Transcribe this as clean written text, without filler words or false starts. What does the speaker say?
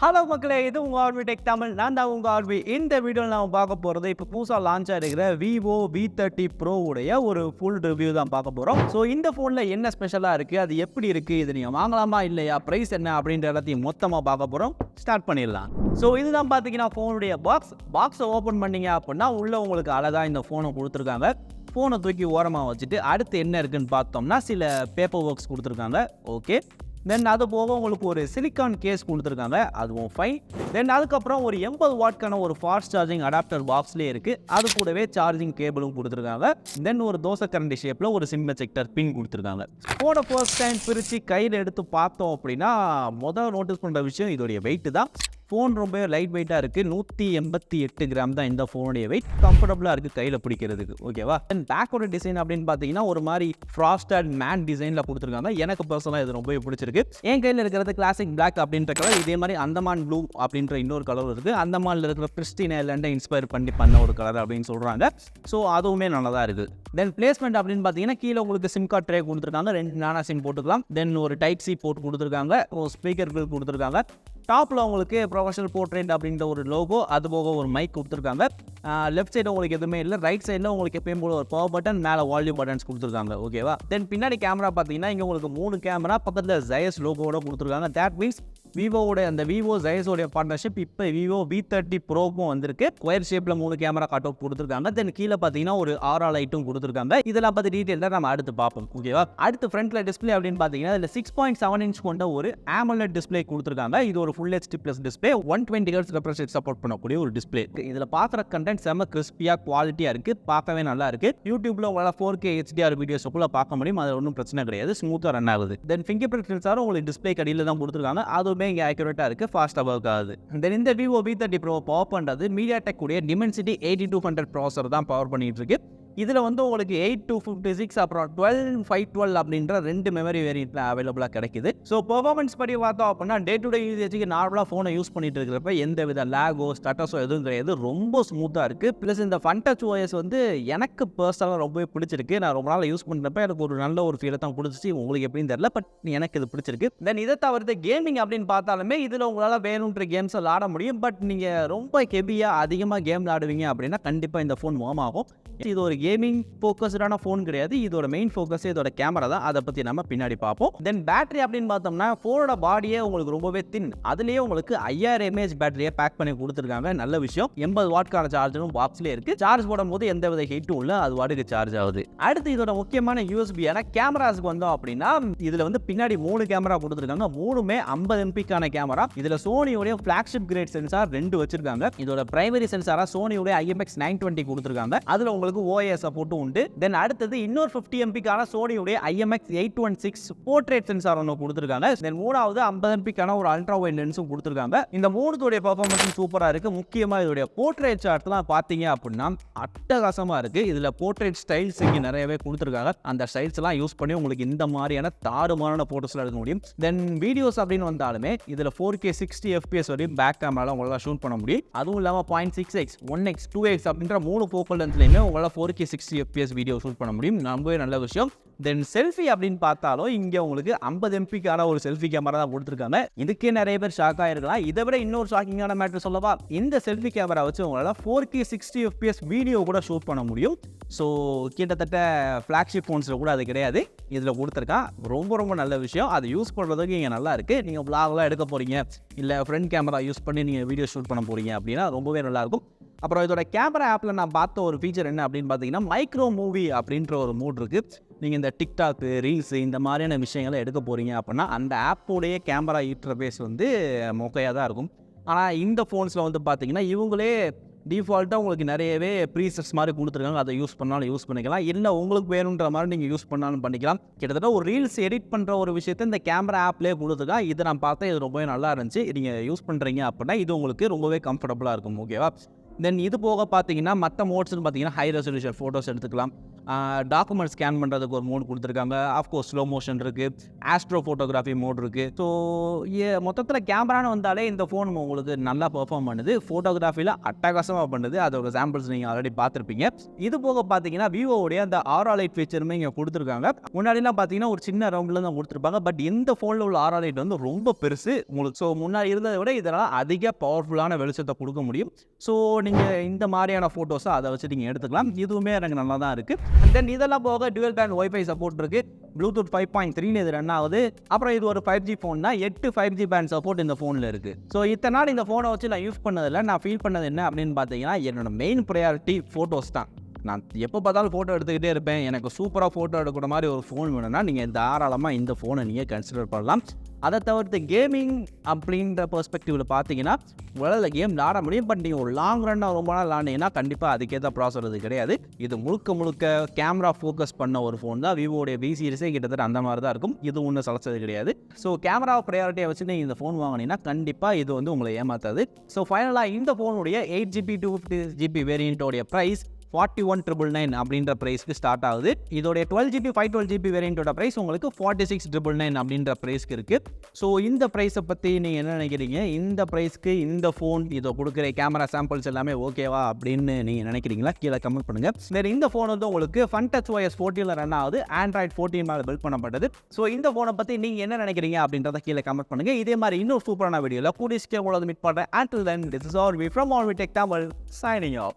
Hello மக்களே, இது உங்கள் ஆர்வி டெக் தமிழ். நான் தான் உங்கள் ஆர்வி. இந்த வீடியோவில் நாம் பார்க்க போகிறது இப்போ புதுசாக லான்ச் ஆகிருக்கிற விவோ V30 Pro உடைய ஒரு ஃபுல் ரிவ்யூ தான் பார்க்க போகிறோம். ஸோ இந்த ஃபோனில் என்ன ஸ்பெஷலாக இருக்குது, அது எப்படி இருக்குது, இது நீங்கள் வாங்கலாமா இல்லையா, ப்ரைஸ் என்ன அப்படின்ற எல்லாத்தையும் மொத்தமாக பார்க்க போகிறோம். ஸ்டார்ட் பண்ணிடலாம். ஸோ இதுதான் பார்த்தீங்கன்னா ஃபோனுடைய பாக்ஸை ஓப்பன் பண்ணிங்க அப்படின்னா உள்ளே உங்களுக்கு அழகாக இந்த ஃபோனை கொடுத்துருக்காங்க. ஃபோனை தூக்கி ஓரமாக வச்சுட்டு அடுத்து என்ன இருக்குதுன்னு பார்த்தோம்னா சில பேப்பர் ஒர்க்ஸ் கொடுத்துருக்காங்க. ஓகே, தென் அது போக உங்களுக்கு ஒரு சிலிக்கான் கேஸ் கொடுத்துருக்காங்க, அதுவும் ஃபைன். தென் அதுக்கப்புறம் ஒரு 80 வாட்க்கான ஒரு ஃபாஸ்ட் சார்ஜிங் அடாப்டர் பாக்ஸ்லேயே இருக்குது. அது கூடவே சார்ஜிங் கேபிளும் கொடுத்துருக்காங்க. தென் ஒரு தோசை கரண்டி ஷேப்பில் ஒரு சிம் எஜெக்டர் பின் கொடுத்துருக்காங்க. ஃபோனை ஃபர்ஸ்ட் டைம் பிரித்து கையில் எடுத்து பார்த்தோம் அப்படின்னா மொதல் நோட்டீஸ் பண்ணுற விஷயம் இதோடைய வெயிட்டு தான். ஃபோன் ரொம்ப லைட் வெயிட்டாக இருக்குது. 188 கிராம் தான் இந்த ஃபோனுடைய வெயிட். கம்ஃபர்டபுளாக இருக்குது கையில் பிடிக்கிறதுக்கு. ஓகேவா? தென் பேக்கோட டிசைன் அப்படின்னு பார்த்தீங்கன்னா ஒரு மாதிரி ஃப்ராஸ்டட் மேட் டிசைனில் கொடுத்துருக்காங்க. எனக்கு பர்சனலாக இது ரொம்பவே பிடிச்சிருக்கு. என் கையில் இருக்கிறது கிளாசிக் பிளாக் அப்படின்ற கலர். இதே மாதிரி அந்தமான் ப்ளூ அப்படின்ற இன்னொரு கலர் இருக்குது. அந்தமானில் இருக்கிற பிரிஸ்டின் ஐலண்டை இன்ஸ்பயர் பண்ண ஒரு கலர் அப்படின்னு சொல்கிறாங்க. ஸோ அதுவுமே நல்லா தான் இருக்குது. தென் பிளேஸ்மெண்ட் அப்படின்னு பார்த்தீங்கன்னா கீழே உங்களுக்கு சிம் கார்டு ட்ரே கொடுத்துருக்காங்க. 2 நானா சிம் போட்டுக்கலாம். தென் ஒரு டைப் சி போர்ட் கொடுத்துருக்காங்க. ஒரு ஸ்பீக்கர் பில் கொடுத்துருக்காங்க. டாப்பில் உங்களுக்கு ப்ரொஃபஷனல் போர்ட்ரேட் அப்படின்ற ஒரு லோகோ, அது போக ஒரு மைக் கொடுத்துருக்காங்க. லெஃப்ட் சைடு உங்களுக்கு எதுவுமே இல்லை. ரைட் சைடில் உங்களுக்கு எப்பயும் போல ஒரு பவர் பட்டன், மேலே வால்யூம் பட்டன்ஸ் கொடுத்துருக்காங்க. ஓகேவா? தென் பின்னாடி கேமரா பார்த்தீங்கன்னா இங்கே உங்களுக்கு 3 கேமரா பக்கத்தில் ஜயஸ் லோகோட கொடுத்துருக்காங்க. தேட் மீன்ஸ் விவோட அந்த விவோ ஜயஸோடைய பார்ட்னர்ஷிப் இப்போ விவோ V30 ப்ரோக்கும் வந்திருக்கு. ஸ்கொயர் ஷேப்பில் 3 கேமரா கட் அவுட் கொடுத்துருக்காங்க. தென் கீழே பார்த்தீங்கன்னா ஒரு ஆரா லைட்டும் கொடுத்துருக்காங்க. இதெல்லாம் பற்றி டீட்டெயிலாக நம்ம அடுத்து பார்ப்போம். ஓகேவா? அடுத்து ஃப்ரண்ட்டில் டிஸ்பிளே அப்படின்னு பார்த்தீங்கன்னா இதில் 6.7 இன்ச் கொண்ட ஒரு AMOLED டிஸ்பிளே கொடுத்துருக்காங்க. இது ஒரு full HD plus display, 120 Hz refresh rate support பண்ணக்கூடிய ஒரு டிஸ்பிளே. இதில் பார்க்குற கண்டென்ட் செம்ம கிறிஸ்பியாக குவாலிட்டியாக இருக்குது. பார்க்கவே நல்லா இருக்குது. யூடியூப்பில் உங்களால் 4K HDR வீடியோஸுக்குள்ள பார்க்க முடியும். அது ஒன்றும் பிரச்சனை கிடையாது. ஸ்மூத்தாக ரன் ஆகுது. தென் ஃபிங்கர் பிரிண்ட் சென்சாரும் உங்களுக்கு டிஸ்பிளே கடியில் தான் கொடுத்துருக்காங்க. அதுவுமே இங்கே ஆக்யூரேட்டாக இருக்குது. ஃபாஸ்ட்டாக ஒர்க் ஆகுது. தென் இந்த விவோ V30 Pro பவர் பண்ணுறது Mediatek உடைய Dimensity 8200 ப்ராசர் தான் பவர் பண்ணிட்டு இருக்கு. இதில் வந்து உங்களுக்கு 8256 அப்புறம் 12512 அப்படின்ற 2 மெமரி வேரியண்ட்டில் அவைலபிளாக கிடைக்குது. ஸோ பெர்ஃபார்மன்ஸ் படி பார்த்தோம் அப்படின்னா டே டு டே யூசேஜுக்கு நார்மலாக ஃபோனை யூஸ் பண்ணிட்டு இருக்கிறப்ப எந்த வித லேகோ ஸ்டட்டஸோ எதுவும் கிடையாது. ரொம்ப ஸ்மூத்தாக இருக்குது. ப்ளஸ் இந்த ஃபன் டச் OS வந்து எனக்கு பர்சனலாக ரொம்பவே பிடிச்சிருக்கு. நான் ரொம்ப நாள் யூஸ் பண்ணுறப்ப எனக்கு ஒரு நல்ல ஒரு ஃபீலை தான் கொடுத்துச்சு. உங்களுக்கு எப்படின்னு தெரியல, பட் எனக்கு இது பிடிச்சிருக்கு. தென் இதை தவிர்த்து கேமிங் அப்படின்னு பார்த்தாலுமே இதில் உங்களால் வேணுன்ற கேம்ஸ் விளாட முடியும். பட் நீங்கள் ரொம்ப ஹெவியாக அதிகமாக கேம் விளாடுவீங்க அப்படின்னா கண்டிப்பாக இந்த ஃபோன் வார்ம் ஆகும். இது ஒரு கேமிங் ஃபோக்கஸ்டான ஃபோன் கிடையாது. இதோட மெயின் ஃபோக்கஸ் இதோட கேமரா தான். அதை பற்றி நம்ம பின்னாடி பார்ப்போம். தென் பேட்டரி அப்படின்னு பார்த்தோம்னா ஃபோனோட பாடியே உங்களுக்கு ரொம்பவே தின். அதுலேயே உங்களுக்கு 5000 mAh பேட்டரியை பேக் பண்ணி கொடுத்துருக்காங்க. நல்ல விஷயம். 80 வாட்க்கான சார்ஜரும் பாக்ஸ்லேயே இருக்குது. சார்ஜ் போடும்போது எந்த வித ஹீட்டும் இல்லை. அது வாட்டுக்கு சார்ஜ் ஆகுது. அடுத்து இதோட முக்கியமான யூஎஸ்பியான கேமராஸுக்கு வந்தோம் அப்படின்னா இதில் வந்து பின்னாடி 3 கேமரா கொடுத்துருக்காங்க. 3மே 50 MP கேமரா. இதில் சோனியோடைய ஃபிளாக்ஷிப் கிரேட் சென்சார் 2 வச்சிருக்காங்க. இதோட பிரைமரி சென்சாரா சோனியோடைய IMX920 கொடுத்துருக்காங்க. அதில் உங்களுக்கு OIS சப்போர்ட்டும் உண்டு. தென் அடுத்தது இன்னொரு 50 MP சோனியோடைய IMX816 போர்ட்ரேட் சென்சார் ஒன்று கொடுத்துருக்காங்க. தென் மூணாவது 50 MP ஒரு அல்ட்ரா வைட் லென்ஸும் கொடுத்துருக்காங்க. இந்த மூணுத்தோடைய பெர்ஃபார்மன்ஸ் சூப்பராக இருக்குது. முக்கியமாக இதோடைய போர்ட்ரேட் சார்ட்லாம் பார்த்தீங்க அப்படின்னா அட்டகாசமாக இருக்குது. இதில் போர்ட்ரேட் ஸ்டைல்ஸ் இங்கே நிறையவே கொடுத்துருக்காங்க. அந்த ஸ்டைல்ஸ்லாம் யூஸ் பண்ணி உங்களுக்கு இந்த மாதிரியான தாறுமாறான ஃபோட்டோஸ்லாம் எடுக்க முடியும். தென் வீடியோஸ் அப்படின்னு வந்தாலுமே இதில் 4K 60 FPS வரையும் பேக் கேமரால உங்களால் ஷூட் பண்ண முடியும். அதுவும் இல்லாமல் 0.6x 1x 2x அப்படின்ற 3 ஃபோக்கல் லென்ஸ்லையுமே உங்களால் 4K 60 FPS வீடியோ ஷூட் பண்ண முடியும். ரொம்பவே நல்ல விஷயம். தென் செல்ஃபி அப்படின்னு பார்த்தாலும் இங்கே உங்களுக்கு 50 MP ஒரு செல்ஃபி கேமரா தான் கொடுத்துருக்காங்க. இதுக்கே நிறைய பேர் ஷாக் ஆகிருக்கலாம். இதை விட இன்னொரு ஷாக்கிங்கான மேட்டர் சொல்லவா, இந்த செல்ஃபி கேமரா வச்சு உங்களால் 4K 60 FPS வீடியோ கூட ஷூட் பண்ண முடியும். ஸோ கிட்டத்தட்ட ஃப்ளாக்ஷிப் ஃபோன்ஸில் கூட அது கிடையாது. இதில் கொடுத்துருக்கான். ரொம்ப ரொம்ப நல்ல விஷயம். அது யூஸ் பண்ணுறதுக்கு இங்கே நல்லா இருக்குது. நீங்கள் vlogலாம் எடுக்க போகிறீங்க, இல்லை ஃப்ரண்ட் கேமரா யூஸ் பண்ணி நீங்கள் வீடியோ ஷூட் பண்ண போகிறீங்க அப்படின்னா ரொம்பவே நல்லாயிருக்கும். அப்புறம் இதோட கேமரா ஆப்பில் நான் பார்த்த ஒரு ஃபீச்சர் என்ன அப்படின்னு பார்த்தீங்கன்னா மைக்ரோ மூவி அப்படின்ற ஒரு மோட் இருக்குது. நீங்கள் இந்த டிக்டாக்கு ரீல்ஸு இந்த மாதிரியான விஷயங்களை எடுக்க போகிறீங்க அப்படின்னா அந்த ஆப்போடைய கேமரா இன்டர்ஃபேஸ் வந்து மொக்கையாக தான் இருக்கும். ஆனால் இந்த ஃபோன்ஸில் வந்து பார்த்தீங்கன்னா இவங்களே டிஃபால்ட்டாக உங்களுக்கு நிறையவே ப்ரீசெட்ஸ் மாதிரி கொடுத்துருக்காங்க. அதை யூஸ் பண்ணாலும் யூஸ் பண்ணிக்கலாம், இல்லை உங்களுக்கு வேணுன்ற மாதிரி நீங்கள் யூஸ் பண்ணாலும் பண்ணிக்கலாம். கிட்டத்தட்ட ஒரு ரீல்ஸ் எடிட் பண்ணுற ஒரு விஷயத்தை இந்த கேமரா ஆப்லேயே கொடுத்துருக்காங்க. இதை நான் பார்த்தேன். இது ரொம்பவே நல்லா இருந்துச்சு. நீங்கள் யூஸ் பண்ணுறீங்க அப்படின்னா இது உங்களுக்கு ரொம்பவே கம்ஃபர்டபுளாக இருக்கும். ஓகேவா? தென் இது போக பார்த்தீங்கன்னா மற்ற மோட்ஸ்னு பார்த்தீங்கன்னா ஹை ரெசல்யூஷன் ஃபோட்டோஸ் எடுத்துக்கலாம், டாக்குமெண்ட் ஸ்கேன் பண்ணுறதுக்கு ஒரு மோட் கொடுத்துருக்காங்க, ஆஃப்கோர்ஸ் ஸ்லோ மோஷன் இருக்குது, ஆஸ்ட்ரோ ஃபோட்டோகிராஃபி மோட் இருக்குது. ஸோ மொத்தத்தில் கேமரான்னு வந்தாலே இந்த ஃபோன் உங்களுக்கு நல்லா பெர்ஃபார்ம் பண்ணுது, ஃபோட்டோகிராஃபியில் அட்டகாசமாக பண்ணுது. அதோட சாம்பிள்ஸ் நீங்கள் ஆல்ரெடி பார்த்துருப்பீங்க. இது போக பார்த்தீங்கன்னா விவோவுடைய அந்த ஆரா லைட் ஃபீச்சருமே இங்கே கொடுத்துருக்காங்க. முன்னாடிலாம் பார்த்தீங்கன்னா ஒரு சின்ன ரவுண்டில் தான் கொடுத்துருப்பாங்க, பட் இந்த ஃபோனில் உள்ள ஆரா லைட் வந்து ரொம்ப பெருசு உங்களுக்கு. ஸோ முன்னாடி இருந்ததை விட இதனால் அதிக பவர்ஃபுல்லான வெளிச்சத்தை கொடுக்க முடியும். ஸோ நீங்கள் இந்த மாதிரியான ஃபோட்டோஸை அதை வச்சு நீங்கள் எடுத்துக்கலாம். இதுவுமே எனக்கு நல்லா தான் இருக்குது. அண்ட் தென் இதெல்லாம் போக டுவல் பேண்ட் ஒய்ஃபை சப்போர்ட் இருக்குது, ப்ளூடூத் 5.3 இது ரன் ஆகுது. அப்புறம் இது ஒரு 5G ஃபோன் தான், 8 5G பேண்ட் சப்போர்ட் இந்த ஃபோனில் இருக்குது. ஸோ இத்தனை நாள் இந்த ஃபோனை வச்சு நான் யூஸ் பண்ணதில்லை. நான் ஃபீல் பண்ணது என்ன அப்படின்னு பார்த்தீங்கன்னா, என்னோட மெயின் ப்ரையாரிட்டி ஃபோட்டோஸ் தான். நான் எப்போ பார்த்தாலும் ஃபோட்டோ எடுத்துக்கிட்டே இருப்பேன். எனக்கு சூப்பராக ஃபோட்டோ எடுக்கிற மாதிரி ஒரு ஃபோன் வேணும்னா நீங்கள் தாராளமாக இந்த ஃபோனை நீங்கள் கன்சிடர் பண்ணலாம். அதை தவிர்த்து கேமிங் அப்படின்ற பெர்ஸ்பெக்டிவில் பார்த்தீங்கன்னா உங்களால் கேம் விளாட முடியும், பட் நீங்கள் ஒரு லாங் ரன்னாக ரொம்ப நாள் விளாண்டிங்கன்னா கண்டிப்பாக அதுக்கேற்ற ப்ராசர் இது கிடையாது. இது முழுக்க கேமரா ஃபோக்கஸ் பண்ண ஒரு ஃபோன் தான். விவோடைய V சீரிஸே கிட்டத்தட்ட அந்த மாதிரி தான் இருக்கும். இது ஒன்றும் சலச்சது கிடையாது. ஸோ கேமரா ப்ரையாரிட்டியை வச்சு நீங்கள் இந்த ஃபோன் வாங்கினீங்கன்னா கண்டிப்பாக இது வந்து உங்களை ஏமாத்தாது. ஸோ ஃபைனலாக இந்த ஃபோனுடைய 8GB 256GB வேரியண்ட்டோடைய ப்ரைஸ் 41,999 அப்படின்ற ப்ரைஸ்க்கு ஸ்டார்ட் ஆகுது. இதோடைய 12GB 512GB வேரியண்ட்டோட ப்ரைஸ் உங்களுக்கு 46,999 அப்படின்ற ப்ரைஸ்க்கு இருக்குது. ஸோ இந்த ப்ரைஸை பற்றி நீங்கள் என்ன நினைக்கிறீங்க? இந்த ப்ரைஸ்க்கு இந்த ஃபோன் இதை கொடுக்குற கேமரா சாம்பிள்ஸ் எல்லாமே ஓகேவா அப்படின்னு நீங்கள் நினைக்கிறீங்களா? கீழே கமெண்ட் பண்ணுங்கள். சரி, இந்த ஃபோன் வந்து உங்களுக்கு ஃபன்டச் OS 14 ரன் ஆகுது, Android 14 மேலே பில்ட் பண்ணப்பட்டது. ஸோ இந்த ஃபோனை பற்றி நீங்கள் என்ன நினைக்கிறீங்க அப்படின்றத கீழே கமெண்ட் பண்ணுங்கள். இதே மாதிரி இன்னொரு சூப்பரான வீடியோவில் கூடிய சீக்கிரம் உங்களை மீட் பண்ணுறேன். Until then, this is all we from Mediatek Tamil signing off.